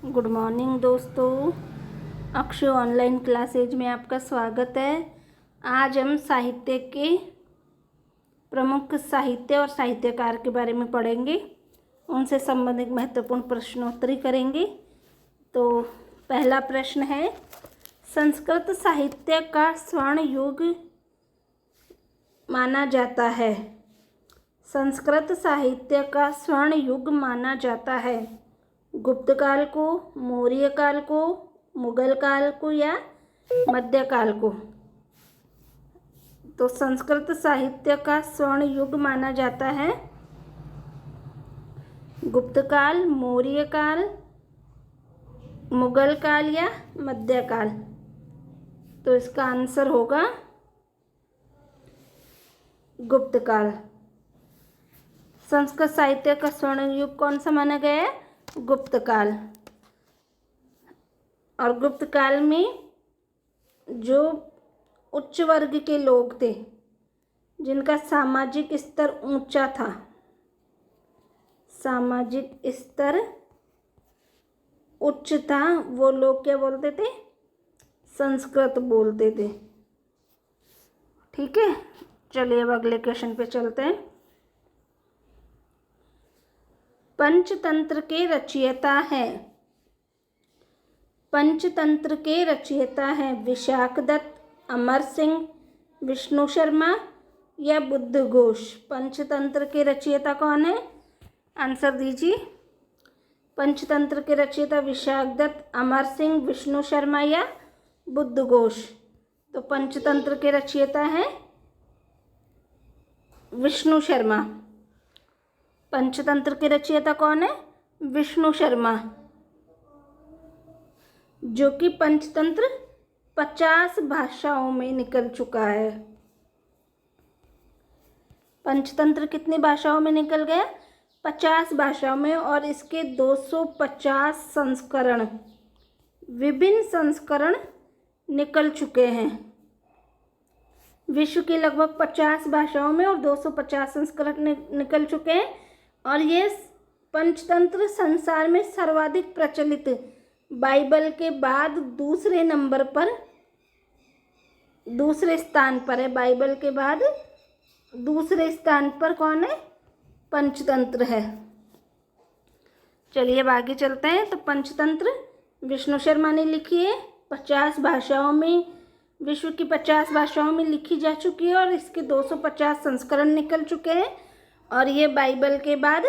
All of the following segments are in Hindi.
गुड मॉर्निंग दोस्तों, अक्षु ऑनलाइन क्लासेज में आपका स्वागत है। आज हम साहित्य के प्रमुख साहित्य और साहित्यकार के बारे में पढ़ेंगे, उनसे संबंधित महत्वपूर्ण प्रश्नोत्तरी करेंगे। तो पहला प्रश्न है, संस्कृत साहित्य का स्वर्ण युग माना जाता है। संस्कृत साहित्य का स्वर्ण युग माना जाता है गुप्त काल को, मौर्य काल को, मुगल काल को या मध्यकाल को। तो संस्कृत साहित्य का स्वर्ण युग माना जाता है गुप्त काल, मौर्य काल, मुगल काल या मध्यकाल। तो इसका आंसर होगा गुप्त काल। संस्कृत साहित्य का स्वर्ण युग कौन सा माना गया है? गुप्त काल। और गुप्त काल में जो उच्च वर्ग के लोग थे, जिनका सामाजिक स्तर ऊंचा था, सामाजिक स्तर उच्च था, वो लोग क्या बोलते थे? संस्कृत बोलते थे। ठीक है, चलिए अब अगले क्वेश्चन पे चलते हैं। पंचतंत्र के रचयिता है। पंचतंत्र के रचयिता हैं विशाखदत्त, अमर सिंह, विष्णु शर्मा या बुद्धघोष। पंचतंत्र के रचयिता कौन है? आंसर दीजिए। पंचतंत्र के रचयिता विशाखदत्त, अमर सिंह, विष्णु शर्मा या बुद्धघोष। तो पंचतंत्र के रचयिता हैं विष्णु शर्मा। पंचतंत्र के रचयिता कौन है? विष्णु शर्मा, जो कि पंचतंत्र 50 भाषाओं में निकल चुका है। पंचतंत्र कितनी भाषाओं में निकल गया? 50 भाषाओं में। और इसके 250 संस्करण, विभिन्न संस्करण निकल चुके हैं। विश्व की लगभग 50 भाषाओं में और 250 संस्करण निकल चुके हैं। और ये पंचतंत्र संसार में सर्वाधिक प्रचलित, बाइबल के बाद दूसरे नंबर पर, दूसरे स्थान पर है। बाइबल के बाद दूसरे स्थान पर कौन है? पंचतंत्र है। चलिए अब आगे चलते हैं। तो पंचतंत्र विष्णु शर्मा ने लिखी है, 50 भाषाओं में, विश्व की 50 भाषाओं में लिखी जा चुकी है और इसके 250 संस्करण निकल चुके हैं। और ये बाइबल के बाद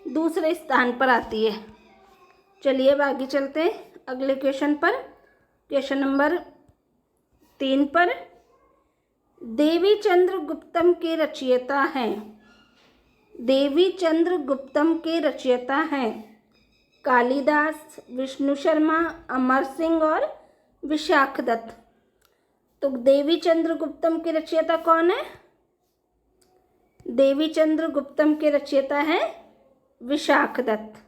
दूसरे स्थान पर आती है। चलिए अब आगे चलते हैं अगले क्वेश्चन पर। क्वेश्चन नंबर 3 पर, देवी चंद्र गुप्तम के रचयिता हैं। देवी चंद्र गुप्तम के रचयिता हैं कालिदास, विष्णु शर्मा, अमर सिंह और विशाखदत्त। तो देवी चंद्र गुप्तम के रचयिता कौन है? देवी चंद्र गुप्तम के रचयिता हैं विशाखदत्त।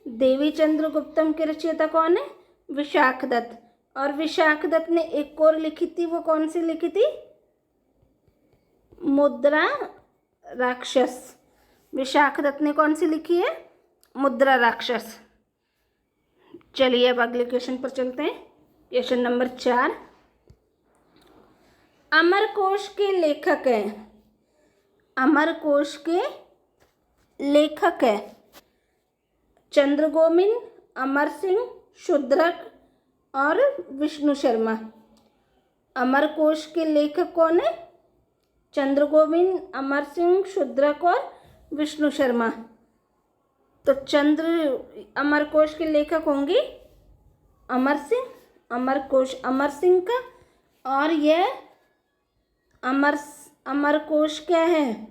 देवी चंद्र गुप्तम के रचयिता कौन है? विशाखदत्त। और विशाखदत्त ने एक और लिखी थी, वो कौन सी लिखी थी? मुद्रा राक्षस। विशाखदत्त ने कौन सी लिखी है? मुद्रा राक्षस। चलिए अब अगले क्वेश्चन पर चलते हैं। क्वेश्चन नंबर 4, अमरकोश के लेखक हैं। अमरकोश के लेखक है चंद्रगोविंद, अमर सिंह, शूद्रक और विष्णु शर्मा। अमरकोश के लेखक कौन है? चंद्रगोविंद, अमर सिंह, शूद्रक और विष्णु शर्मा। तो अमरकोश के लेखक होंगे अमर सिंह। अमरकोश अमर सिंह का, और यह अमरकोश क्या है?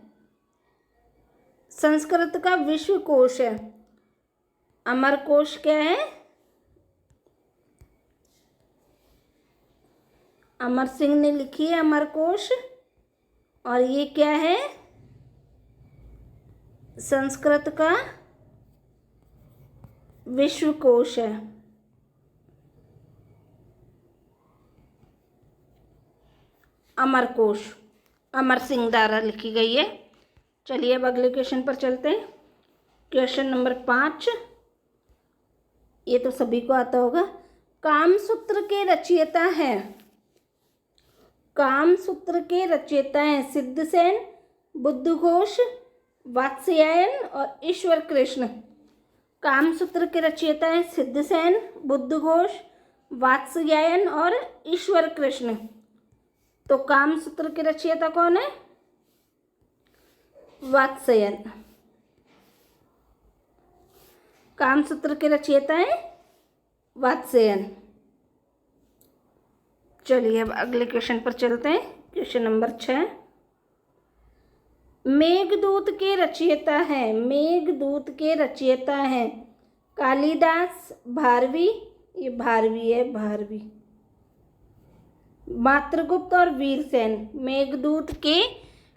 संस्कृत का विश्वकोश है। अमरकोश क्या है? अमर सिंह ने लिखी है अमरकोश, और ये क्या है? संस्कृत का विश्वकोश है। अमरकोश अमर सिंह द्वारा लिखी गई है। चलिए अब अगले क्वेश्चन पर चलते हैं। क्वेश्चन नंबर 5, ये तो सभी को आता होगा। कामसूत्र के रचयिता हैं, कामसूत्र के रचयिता हैं सिद्धसेन, बुद्धघोष, वात्स्यायन और ईश्वर कृष्ण। कामसूत्र के रचयिता हैं सिद्धसेन, बुद्धघोष, वात्स्यायन और ईश्वर कृष्ण। तो कामसूत्र के रचयिता कौन है? वात्स्यायन। कामसूत्र के रचयिता हैं वात्स्यायन। चलिए अब अगले क्वेश्चन पर चलते हैं। Question number 6। मेघदूत के रचयिता हैं, मेघदूत के रचयिता हैं कालिदास, भारवी, ये भारवी है, भारवी, मात्रगुप्त और वीरसेन। मेघदूत के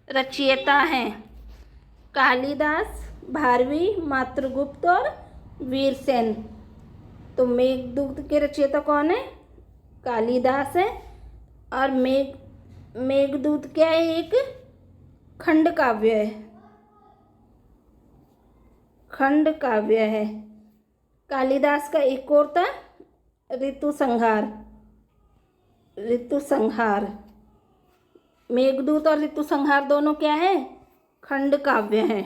रचयिता हैं कालिदास, भारवी, मात्रगुप्त और वीरसेन। तो मेघदूत के रचयिता कौन है? कालिदास है। और मेघदूत क्या है? एक खंड काव्य है, खंड काव्य है। कालिदास का एक और था ऋतु संहार, ऋतु संहार। मेघदूत और ऋतु संहार दोनों क्या है? खंड काव्य हैं।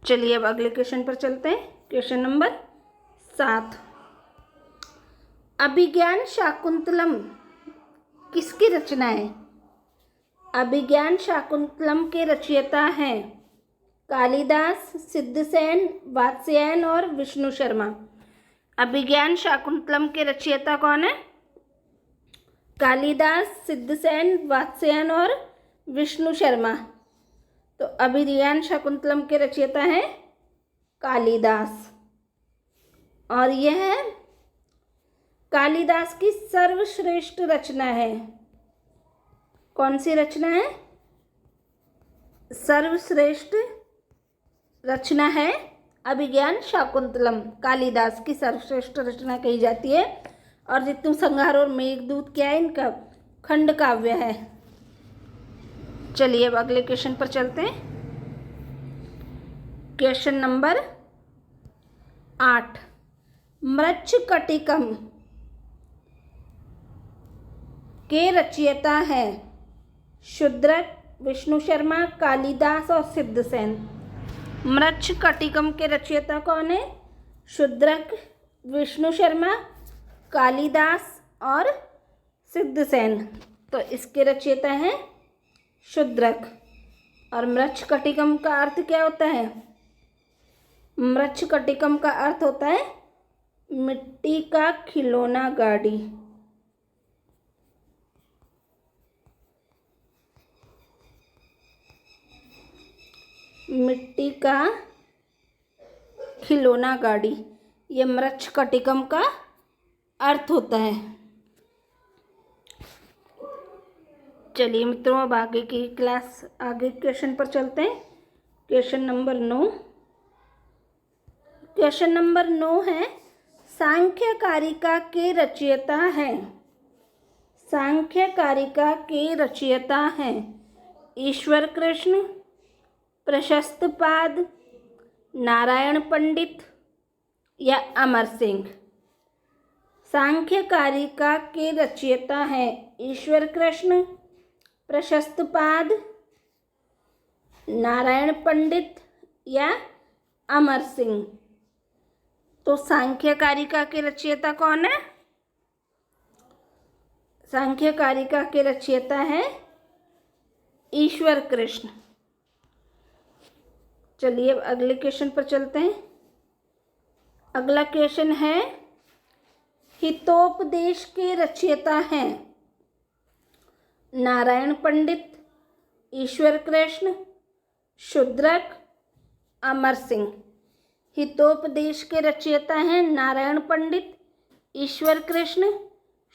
चलिए अब अगले क्वेश्चन पर चलते हैं। Question number 7। अभिज्ञान शाकुंतलम किसकी रचना है? अभिज्ञान शाकुंतलम के रचयिता हैं कालिदास, सिद्धसेन, वात्स्यायन और विष्णु शर्मा। अभिज्ञान शाकुंतलम के रचयिता कौन है? कालिदास, सिद्धसेन, वात्स्यायन और विष्णु शर्मा। तो अभिज्ञान शाकुंतलम के रचयिता हैं कालिदास। और यह कालिदास की सर्वश्रेष्ठ रचना है। कौन सी रचना है? सर्वश्रेष्ठ रचना है अभिज्ञान शाकुंतलम, कालिदास की सर्वश्रेष्ठ रचना कही जाती है। और ऋतु संहार और मेघदूत क्या है? इनका खंड काव्य है। चलिए अब अगले क्वेश्चन पर चलते हैं। Question number 8। मृच्छकटिकम के रचयिता हैं शूद्रक, विष्णु शर्मा, कालिदास और सिद्धसेन। मृच्छकटिकम के रचयिता कौन है? शूद्रक, विष्णु शर्मा, कालिदास और सिद्धसेन। तो इसके रचयिता हैं शूद्रक। और मृच्छकटिकम का अर्थ क्या होता है? मृच्छकटिकम का अर्थ होता है मिट्टी का खिलौना गाड़ी। मिट्टी का खिलौना गाड़ी, ये मृच्छकटिकम का अर्थ होता है। चलिए मित्रों अब आगे की क्लास, आगे क्वेश्चन पर चलते हैं। Question number 9। क्वेश्चन नंबर 9 है सांख्य कारिका के रचयिता हैं, सांख्य कारिका के रचयिता हैं ईश्वर कृष्ण, प्रशस्तपाद, नारायण पंडित या अमर सिंह। सांख्य कारिका के रचयिता हैं ईश्वर कृष्ण, प्रशस्तपाद, नारायण पंडित या अमर सिंह। तो सांख्य कारिका के रचयिता कौन है? सांख्य कारिका के रचयिता है ईश्वर कृष्ण। चलिए अब अगले क्वेश्चन पर चलते हैं। अगला क्वेश्चन है हितोपदेश के रचयिता हैं नारायण पंडित, ईश्वर कृष्ण, शूद्रक, अमर सिंह। हितोपदेश के रचयिता हैं नारायण पंडित, ईश्वर कृष्ण,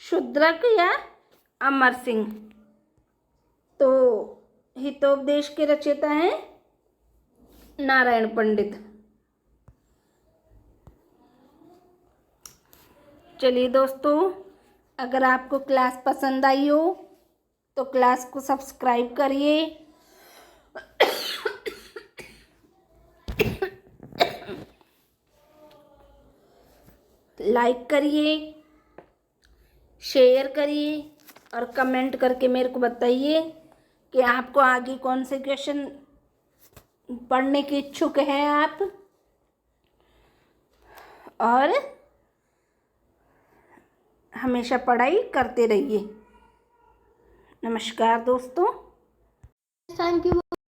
शूद्रक या अमर सिंह। तो हितोपदेश के रचयिता हैं नारायण पंडित। चलिए दोस्तों, अगर आपको क्लास पसंद आई हो तो क्लास को सब्सक्राइब करिए, लाइक करिए, शेयर करिए और कमेंट करके मेरे को बताइए कि आपको आगे कौन से क्वेश्चन पढ़ने के इच्छुक हैं आप। और हमेशा पढ़ाई करते रहिए। नमस्कार दोस्तों। Thank you.